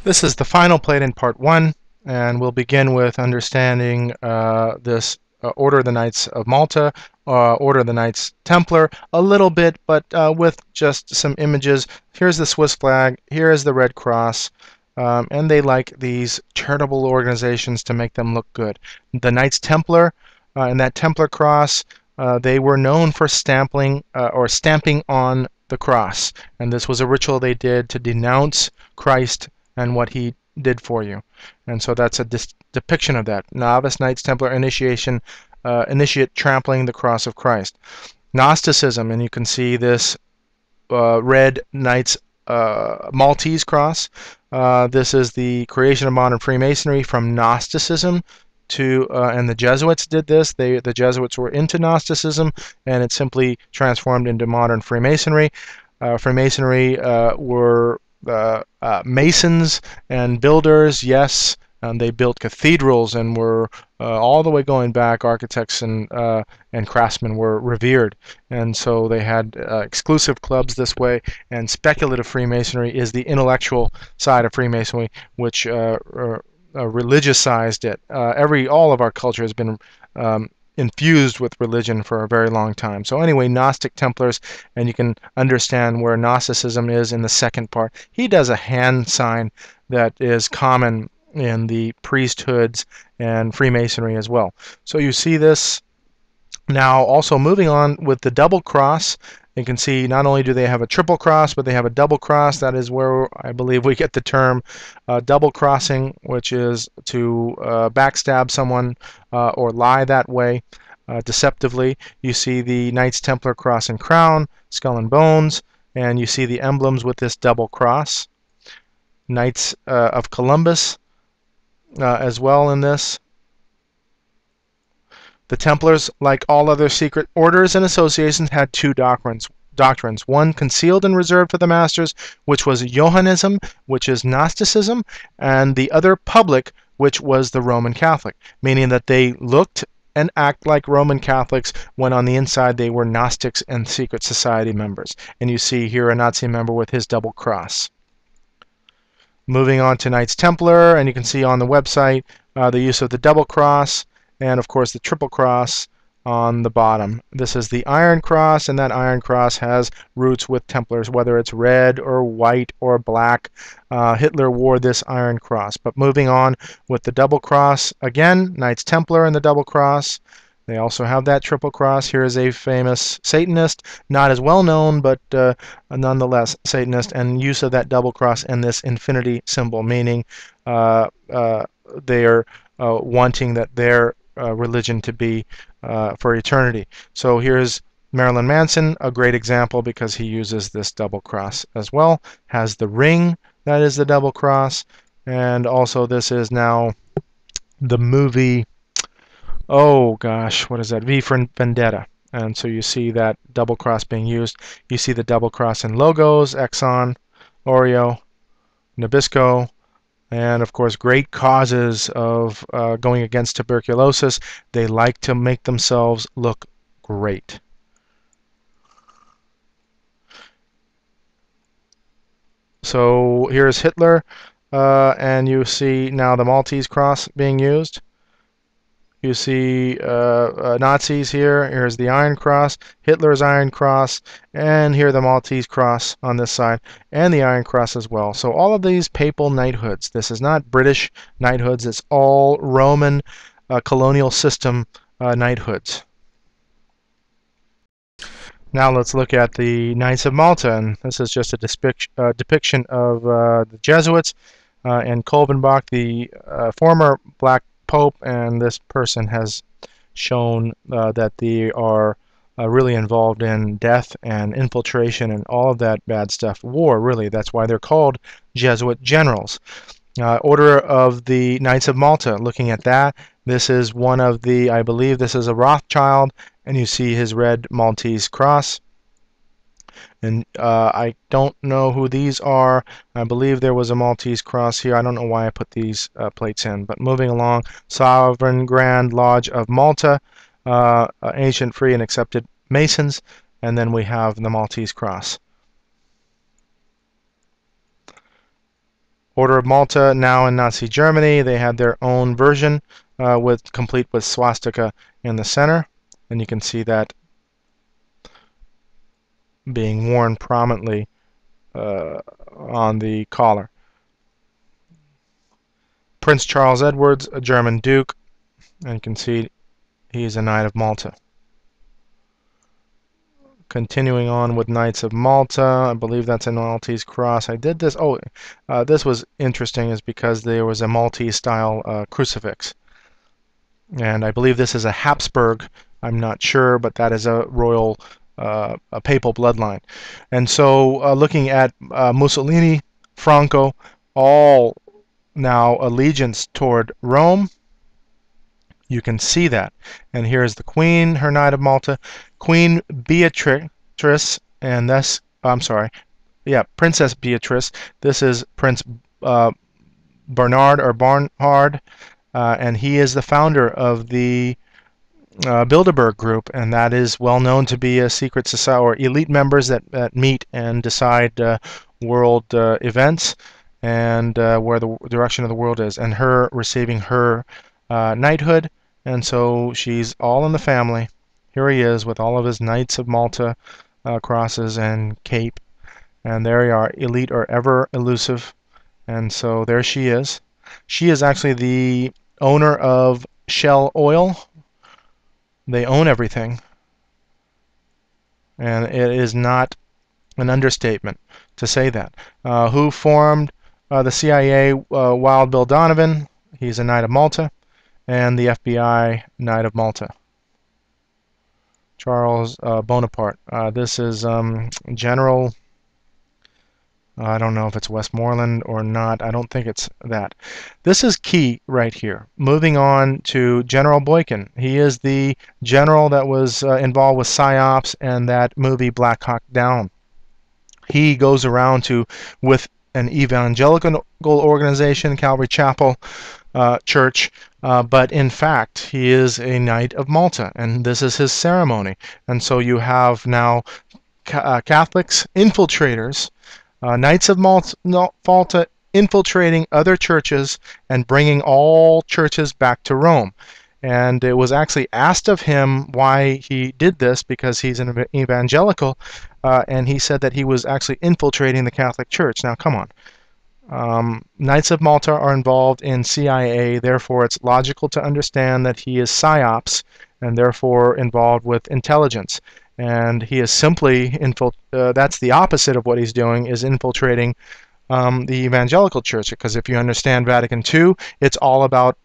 This is the final plate in part 1, and we'll begin with understanding this Order of the Knights of Malta, Order of the Knights Templar, a little bit, but with just some images. Here's the Swiss flag, here is the Red Cross, and they like these charitable organizations to make them look good. The Knights Templar and that Templar cross, they were known for stamping on the cross, and this was a ritual they did to denounce Christ and what he did for you. And so that's a depiction of that. Novice, Knights, Templar, initiation, initiate trampling the cross of Christ. Gnosticism, and you can see this red Knights Maltese cross. This is the creation of modern Freemasonry from Gnosticism to, and the Jesuits did this. The Jesuits were into Gnosticism, and it simply transformed into modern Freemasonry. Freemasonry were masons and builders, yes, and they built cathedrals and were all the way going back. Architects and craftsmen were revered, and so they had exclusive clubs this way. And speculative Freemasonry is the intellectual side of Freemasonry, which religiousized it. All of our culture has been infused with religion for a very long time. So anyway, Gnostic Templars, and you can understand where Gnosticism is in the second part. He does a hand sign that is common in the priesthoods and Freemasonry as well. So you see this now. Also moving on with the double cross, you can see not only do they have a triple cross, but they have a double cross. That is where I believe we get the term double crossing, which is to backstab someone or lie that way deceptively. You see the Knights Templar cross and crown, skull and bones, and you see the emblems with this double cross. Knights of Columbus as well in this. The Templars, like all other secret orders and associations, had two doctrines. One concealed and reserved for the masters, which was Johannism, which is Gnosticism, and the other public, which was the Roman Catholic, meaning that they looked and act like Roman Catholics when on the inside they were Gnostics and secret society members. And you see here a Nazi member with his double cross. Moving on to Knights Templar, and you can see on the website the use of the double cross, and of course the triple cross on the bottom. This is the Iron Cross, and that Iron Cross has roots with Templars, whether it's red or white or black. Hitler wore this Iron Cross. But moving on with the double cross, again, Knights Templar and the double cross. They also have that triple cross. Here is a famous Satanist, not as well known, but nonetheless Satanist, and use of that double cross and this infinity symbol, meaning they are wanting that their religion to be for eternity. So here's Marilyn Manson, a great example because he uses this double cross as well. Has the ring, that is the double cross, and also this is now the movie, oh gosh, what is that? V for Vendetta. And so you see that double cross being used. You see the double cross in logos, Exxon, Oreo, Nabisco, and of course great causes of going against tuberculosis. They like to make themselves look great. So here's Hitler, and you see now the Maltese cross being used. You see Nazis here. Here's the Iron Cross, Hitler's Iron Cross, and here the Maltese cross on this side, and the Iron Cross as well. So all of these papal knighthoods. This is not British knighthoods. It's all Roman colonial system knighthoods. Now let's look at the Knights of Malta, and this is just a depiction of the Jesuits and Kolbenbach, the former black Pope, and this person has shown that they are really involved in death and infiltration and all of that bad stuff. War, really. That's why they're called Jesuit generals. Order of the Knights of Malta, looking at that. This is one of the, I believe this is a Rothschild, and you see his red Maltese cross. And I don't know who these are. I believe there was a Maltese cross here. I don't know why I put these plates in. But moving along, Sovereign Grand Lodge of Malta, ancient, free, and accepted Masons. And then we have the Maltese cross. Order of Malta, now in Nazi Germany, they had their own version complete with swastika in the center, and you can see that being worn prominently on the collar. Prince Charles Edwards, a German duke, and you can see he's a Knight of Malta. Continuing on with Knights of Malta, I believe that's a Maltese cross. I did this. Oh, this was interesting, is because there was a Maltese-style crucifix, and I believe this is a Habsburg. I'm not sure, but that is a royal, a papal bloodline. And so, looking at Mussolini, Franco, all now allegiance toward Rome. You can see that. And here's the Queen, her Knight of Malta, Queen Beatrice, and this, I'm sorry, yeah, Princess Beatrice. This is Prince Bernard or Barnhard, and he is the founder of the Bilderberg Group, and that is well known to be a secret society or elite members that meet and decide world events and where the direction of the world is, and her receiving her knighthood, and so she's all in the family. Here he is with all of his Knights of Malta crosses and cape, and there you are, elite or ever elusive, and so there she is. She is actually the owner of Shell Oil. They own everything, and it is not an understatement to say that. Who formed the CIA? Wild Bill Donovan, he's a Knight of Malta, and the FBI Knight of Malta. Charles Bonaparte. This is General, I don't know if it's Westmoreland or not. I don't think it's that. This is key right here. Moving on to General Boykin. He is the general that was involved with PSYOPs and that movie Black Hawk Down. He goes around with an evangelical organization, Calvary Chapel Church, but in fact he is a Knight of Malta, and this is his ceremony. And so you have now Catholics, infiltrators, Knights of Malta infiltrating other churches and bringing all churches back to Rome. And it was actually asked of him why he did this, because he's an evangelical, and he said that he was actually infiltrating the Catholic Church. Now, come on. Knights of Malta are involved in CIA, therefore it's logical to understand that he is PSYOPs and therefore involved with intelligence. And he is simply, that's the opposite of what he's doing, is infiltrating the evangelical church, because if you understand Vatican II, it's all about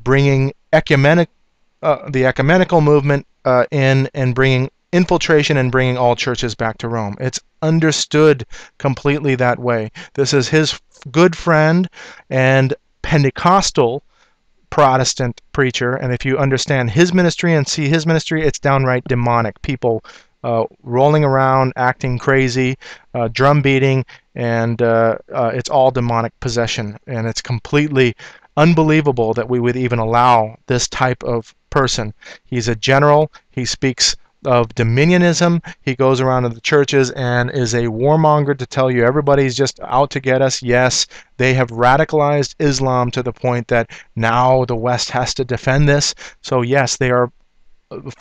bringing the ecumenical movement in and bringing infiltration and bringing all churches back to Rome. It's understood completely that way. This is his good friend and Pentecostal Protestant preacher, and if you understand his ministry and see his ministry, it's downright demonic. People rolling around, acting crazy, drum beating, and it's all demonic possession, and it's completely unbelievable that we would even allow this type of person. He's a general. He speaks of dominionism. He goes around to the churches and is a warmonger to tell you everybody's just out to get us. Yes, they have radicalized Islam to the point that now the West has to defend this. So yes, they are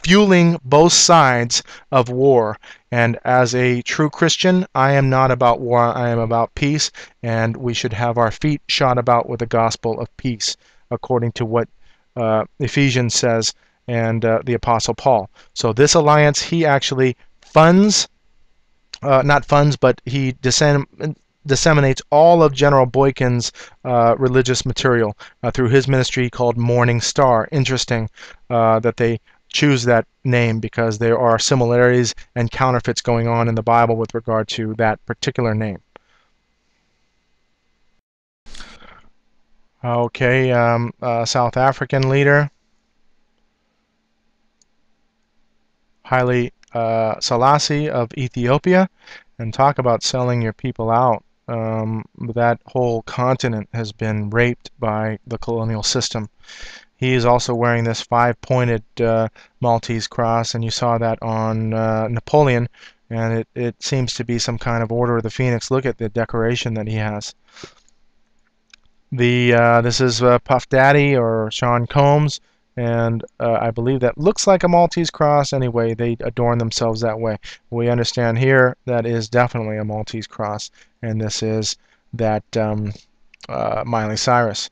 fueling both sides of war. And as a true Christian, I am not about war, I am about peace, and we should have our feet shot about with the gospel of peace, according to what Ephesians says and the Apostle Paul. So this alliance, he actually funds, not funds, but he disseminates all of General Boykin's religious material through his ministry called Morning Star. Interesting that they choose that name, because there are similarities and counterfeits going on in the Bible with regard to that particular name. Okay, South African leader, Haile Selassie of Ethiopia, and talk about selling your people out. That whole continent has been raped by the colonial system. He is also wearing this five-pointed Maltese cross, and you saw that on Napoleon, and it seems to be some kind of Order of the Phoenix. Look at the decoration that he has. This is Puff Daddy or Sean Combs, and I believe that looks like a Maltese cross. Anyway, they adorn themselves that way. We understand here that is definitely a Maltese cross, and this is that Miley Cyrus.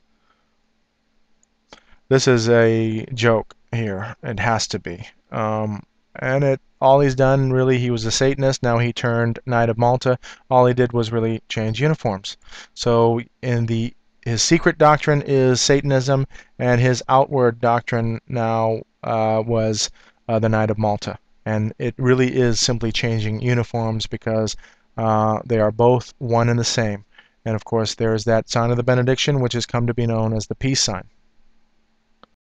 This is a joke here. It has to be. And all he's done, really, he was a Satanist. Now he turned Knight of Malta. All he did was really change uniforms. So his secret doctrine is Satanism, and his outward doctrine now was the Knight of Malta. And it really is simply changing uniforms because they are both one and the same. And of course, there is that sign of the benediction, which has come to be known as the peace sign.